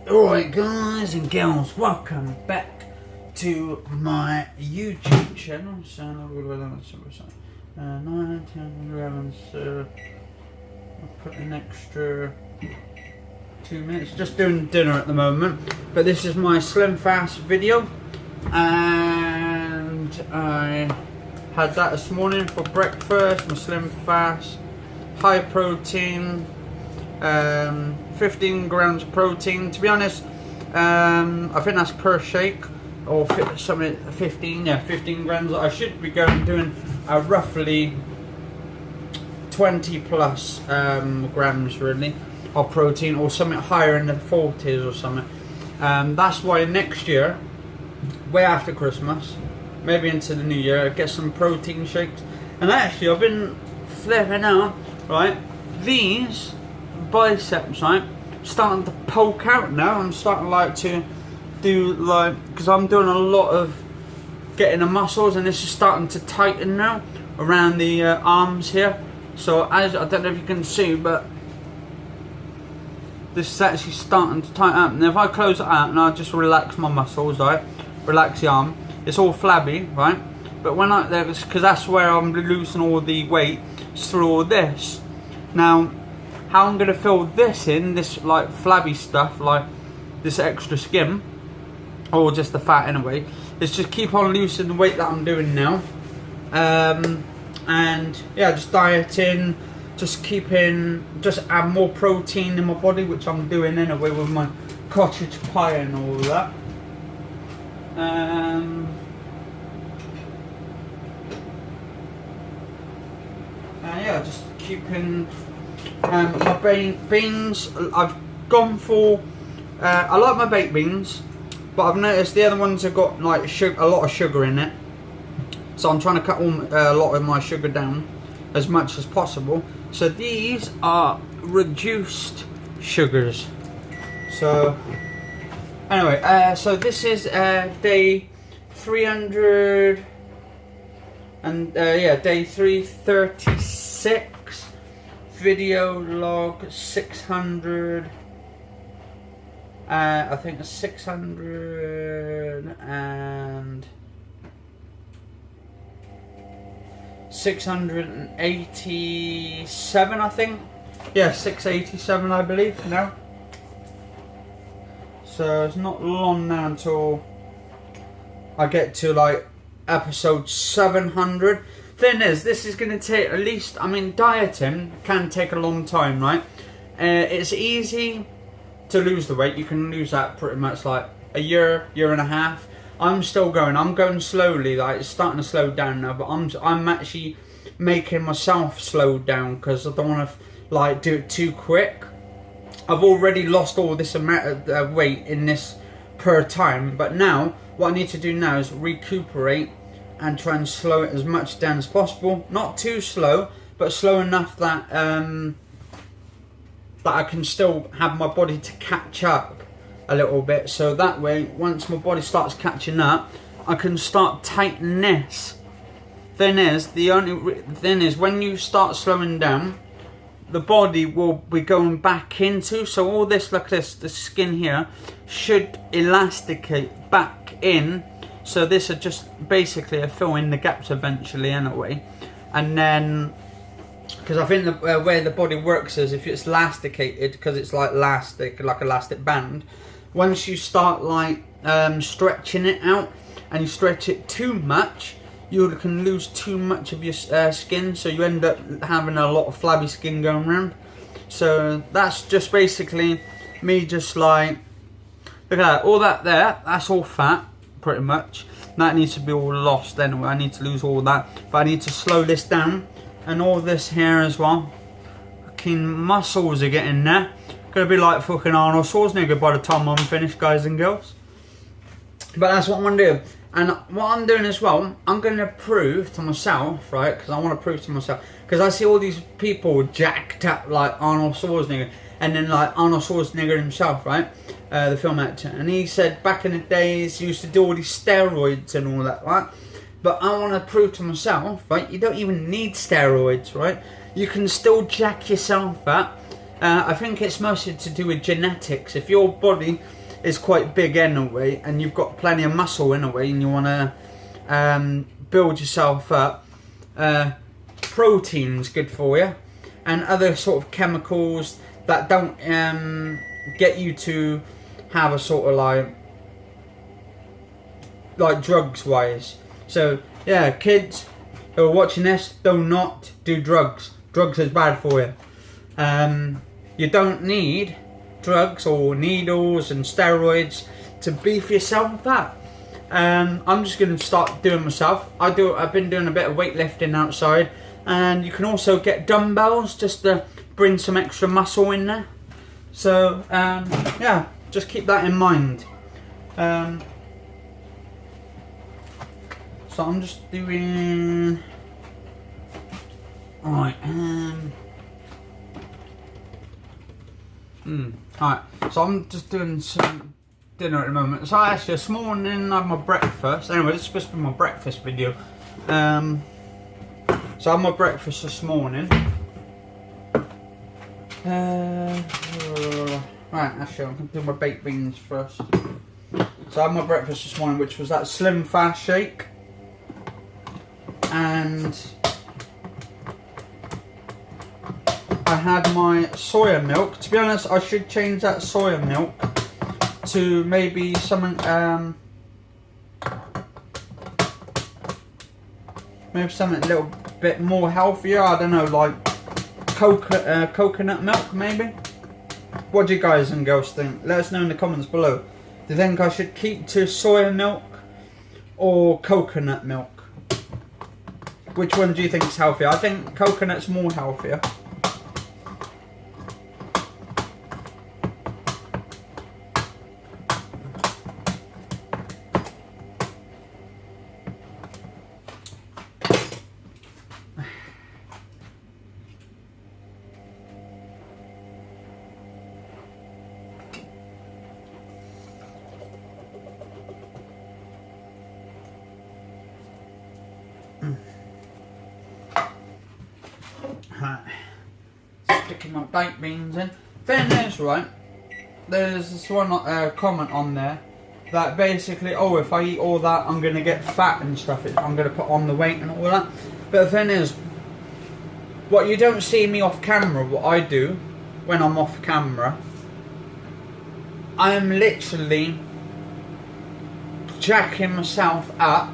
Alright guys and girls, welcome back to my YouTube channel. So 9, 10, 11, so I'll put an extra 2 minutes. Just doing dinner at the moment, but this is my Slimfast video, and I had that this morning for breakfast. My Slimfast, high protein, 15 grams of protein. To be honest, I think that's per shake, or something 15. Yeah, 15 grams. I should be doing roughly 20 plus grams really of protein, or something higher in the 40s or something. That's why next year, way after Christmas, maybe into the new year, I get some protein shakes. And actually, I've been flipping out, right? These biceps, right, starting to poke out now. I'm starting to do because I'm doing a lot of getting the muscles, and this is starting to tighten now around the arms here. So as I don't know if you can see, but this is actually starting to tighten up. And if I close it out and I just relax my muscles, right, relax the arm, it's all flabby, right? But when because that's where I'm losing all the weight, it's through all this. Now, how I'm going to fill this in, this like flabby stuff, like this extra skin, or just the fat anyway, is just keep on loosening the weight that I'm doing now. And yeah, just dieting, just add more protein in my body, which I'm doing anyway with my cottage pie and all that. And yeah, just keeping my beans. I've gone for I like my baked beans, but I've noticed the other ones have got like a lot of sugar in it, so I'm trying to cut a lot of my sugar down as much as possible. So these are reduced sugars. So anyway, so this is day 300 and yeah, day 336. Video log 600, I think it's 687, I think. Yeah, 687 I believe now. So it's not long now until I get to like episode 700. Thing is, this is going to take at least, I mean, dieting can take a long time, right? It's easy to lose the weight. You can lose that pretty much like a year and a half. I'm still going. I'm going slowly. Like, it's starting to slow down now, but I'm actually making myself slow down because I don't want to like do it too quick. I've already lost all this amount of weight in this per time, but now what I need to do now is recuperate and try and slow it as much down as possible. Not too slow, but slow enough that that I can still have my body to catch up a little bit. So that way, once my body starts catching up, I can start tightening this. The only thing is, when you start slowing down, the body will be going back into, so all this, like this, the skin here, should elasticate back in. So this is just basically a fill in the gaps eventually anyway. And then, because I think the way the body works is if it's elasticated, because it's like elastic band, once you start like stretching it out, and you stretch it too much, you can lose too much of your skin, so you end up having a lot of flabby skin going around. So that's just basically me just like, look at that, all that there, that's all fat. Pretty much that needs to be all lost anyway. I need to lose all that, but I need to slow this down, and all this here as well. Fucking muscles are getting there. Gonna be like fucking Arnold Schwarzenegger by the time I'm finished, guys and girls. But that's what I'm gonna do, and what I'm doing as well, I'm gonna prove to myself, right? Because I want to prove to myself, because I see all these people jacked up like Arnold Schwarzenegger. And then like Arnold Schwarzenegger himself, right, the film actor, and he said back in the days he used to do all these steroids and all that, right? But I want to prove to myself, right, you don't even need steroids, right? You can still jack yourself up I think it's mostly to do with genetics. If your body is quite big anyway, and you've got plenty of muscle in a way, and you want to build yourself up, protein's good for you, and other sort of chemicals that don't get you to have a sort of like drugs wise. So yeah, kids who are watching this, do not do drugs. Drugs is bad for you. You don't need drugs or needles and steroids to beef yourself up. I'm just going to start doing myself. I've been doing a bit of weightlifting outside, and you can also get dumbbells just to bring some extra muscle in there. So yeah, just keep that in mind. So I'm just doing. Alright, alright, so I'm just doing some dinner at the moment. So actually this morning I had my breakfast. Anyway, this is supposed to be my breakfast video. So I had my breakfast this morning. Right, actually I'm going to do my baked beans first. So I had my breakfast this morning, which was that Slimfast shake. And I had my soya milk. To be honest, I should change that soya milk to maybe something, maybe something a little bit more healthier. I don't know, like coconut milk maybe. What do you guys and girls think? Let us know in the comments below. Do you think I should keep to soya milk or coconut milk? Which one do you think is healthier? I think coconut's more healthier. Sticking my baked beans in. Then there's this one comment on there that basically, oh, if I eat all that, I'm gonna get fat and stuff. I'm gonna put on the weight and all that. But the thing is, what you don't see me off camera, what I do when I'm off camera, I am literally jacking myself up,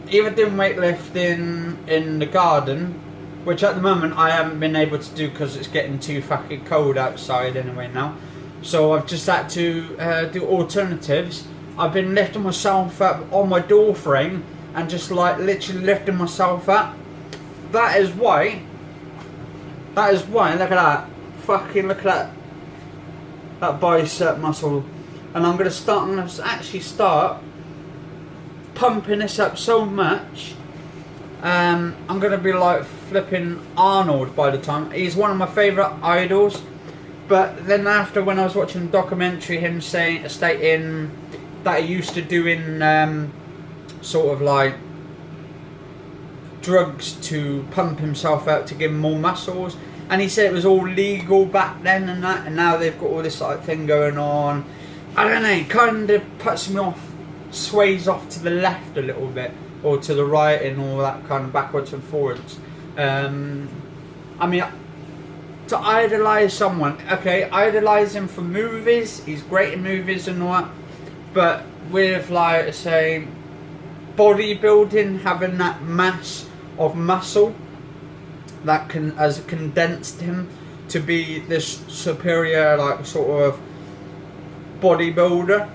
either doing weightlifting in the garden, which at the moment I haven't been able to do because it's getting too fucking cold outside anyway now. So I've just had to do alternatives. I've been lifting myself up on my door frame and just like literally lifting myself up. That is why, look at that. Fucking look at that bicep muscle. And I'm going to actually start pumping this up so much. I'm going to be like flipping Arnold by the time. He's one of my favourite idols. But then after, when I was watching the documentary, him stating that he used to doing sort of like drugs to pump himself out to give him more muscles. And he said it was all legal back then and that. And now they've got all this like thing going on. I don't know, it kind of puts me off, sways off to the left a little bit. Or to the right and all that kind of backwards and forwards. I mean, to idolise someone, okay, idolise him for movies, he's great in movies and all that, but with like, say, bodybuilding, having that mass of muscle that has condensed him to be this superior, like, sort of bodybuilder.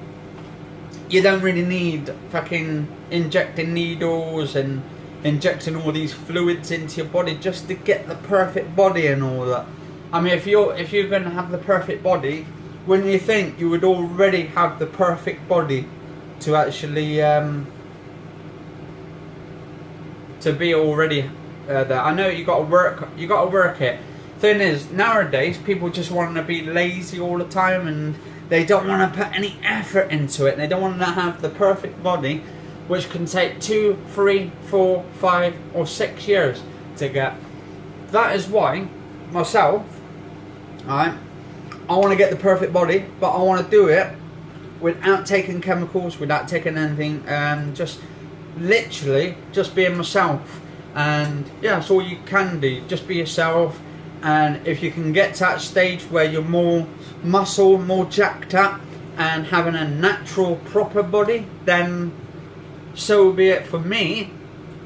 You don't really need fucking injecting needles and injecting all these fluids into your body just to get the perfect body and all that. I mean, if you're going to have the perfect body, wouldn't you think you would already have the perfect body to actually to be already there? I know you got to work it. Thing is, nowadays people just want to be lazy all the time and they don't want to put any effort into it. They don't want to have the perfect body, which can take 2, 3, 4, 5 or 6 years to get. That is why myself, Alright, I want to get the perfect body, but I want to do it without taking chemicals, without taking anything, just literally just being myself. And yeah, that's all you can do, just be yourself. And if you can get to that stage where you're more muscle, more jacked up, and having a natural proper body, then so be it. For me,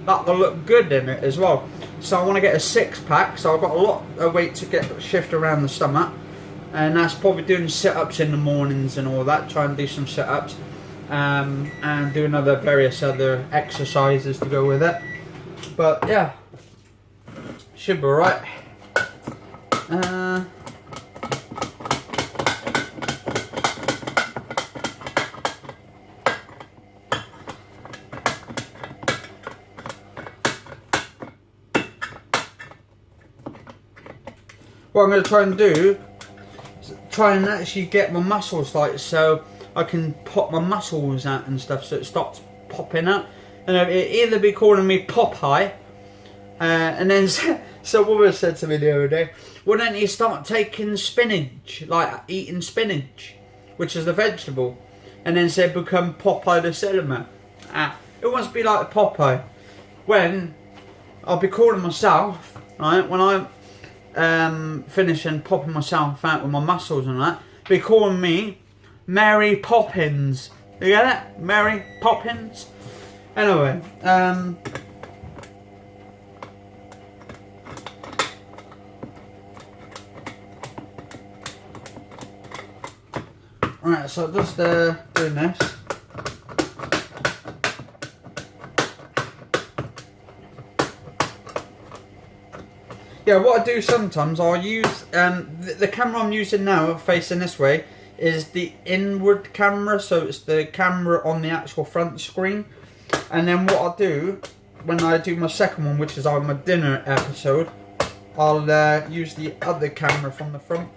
that will look good in it as well. So I want to get a 6-pack, so I've got a lot of weight to get shift around the stomach, and that's probably doing sit-ups in the mornings and all that, try and do some sit-ups, and do various other exercises to go with it. But yeah, should be alright. What I'm going to try and do is try and actually get my muscles like, so I can pop my muscles out and stuff, so it stops popping out. And it either be calling me Popeye, and then so woman said to me the other day, why don't you start taking spinach, like eating spinach, which is the vegetable, and then say become Popeye the Sailor. It wants to be like Popeye, when I'll be calling myself, right, when I'm finishing popping myself out with my muscles and that, be calling me Mary Poppins. You get that? Mary Poppins? Anyway, right, so just doing this. Yeah, what I do sometimes, I'll use, the camera I'm using now, facing this way, is the inward camera, so it's the camera on the actual front screen. And then what I'll do, when I do my second one, which is on my dinner episode, I'll use the other camera from the front.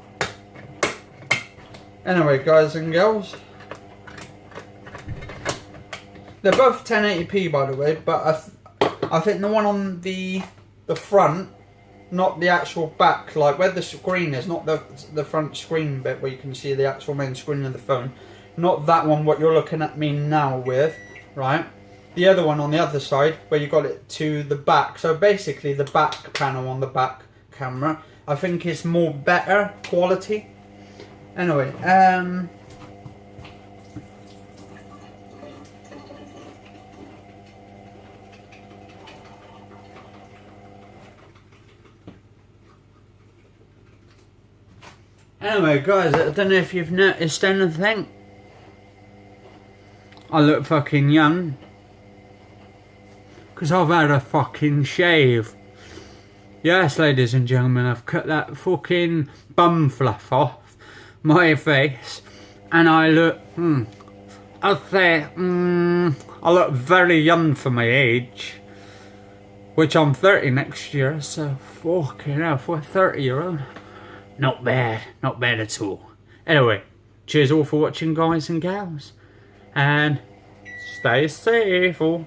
Anyway, guys and girls, they're both 1080p by the way, but I think the one on the front, not the actual back, like where the screen is, not the front screen bit where you can see the actual main screen of the phone, not that one what you're looking at me now with, right? The other one on the other side where you got it to the back, so basically the back panel on the back camera, I think is more better quality. Anyway, anyway guys, I don't know if you've noticed anything. I look fucking young, because I've had a fucking shave. Yes, ladies and gentlemen, I've cut that fucking bum fluff off my face, and I look, I'd say, I look very young for my age, which I'm 30 next year, so fucking hell, for a 30-year-old, not bad at all. Anyway, cheers all for watching, guys and gals, and stay safe all.